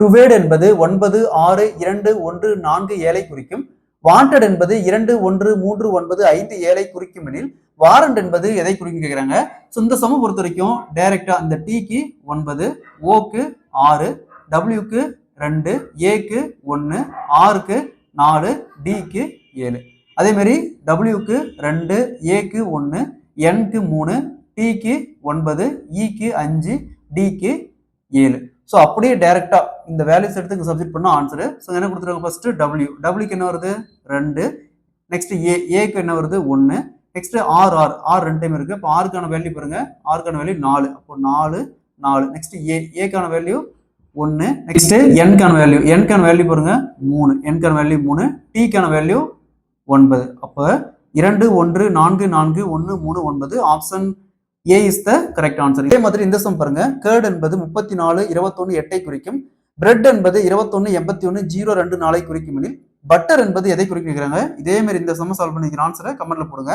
டுவேட் என்பது 9, 6, 2, 1, 4, 7 குறிக்கும். வாண்டட் என்பது 2, 1, 3, 9, 5, 7 குறிக்கும் எனில் வாரண்ட் என்பது எதை குறிக்கும் கேட்கிறாங்க. ஸோ இந்த சம பொறுத்த வரைக்கும் டைரக்டா இந்த டிக்கு 9, ஓக்கு 6, டபிள்யூக்கு 2, ஏக்கு 1, ஆருக்கு 4, டிக்கு 7. அதே மாதிரி டபிள்யூக்கு 2, ஏக்கு 1, என்க்கு 3, டிக்கு 9, இக்கு 5, டிக்கு 7. ஸோ அப்படியே டைரக்டா இந்த வேல்யூஸ் எடுத்து சப்ஸ்டிட் பண்ண ஆன்சர். ஸோ என்ன கொடுத்துருக்காங்க ஃபர்ஸ்ட் டபிள்யூக்கு என்ன வருது 2, நெக்ஸ்ட் ஏக்கு என்ன வருது 1, நெக்ஸ்ட் ஆர் 2 டைம் இருக்கு. அப்போ ஆருக்கான வேல்யூ பாருங்க, ஆருக்கான வேல்யூ 4, அப்போ 4. நெக்ஸ்ட் ஏக்கான வேல்யூ 1, நெக்ஸ்ட் என்கான வேல்யூ பாருங்க 3, என்கான வேல்யூ 3, டிக்கான வேல்யூ 9. அப்போ 2, 1, 4, 4, 1, 3, 9. Option A is the correct answer. இதே மாதிரி இந்த சம் பாருங்க. கேர்ட் என்பது 34, 21, 8 குறிக்கும். பிரெட் என்பது 21, 81, 0, 2, 4 குறிக்கும் எனில் பட்டர் என்பது எதை குறிக்கிறாங்க. இதே மாதிரி இந்த சம் சால்வ் பண்ணிக்கிற ஆன்சரை கமெண்ட்ல போடுங்க.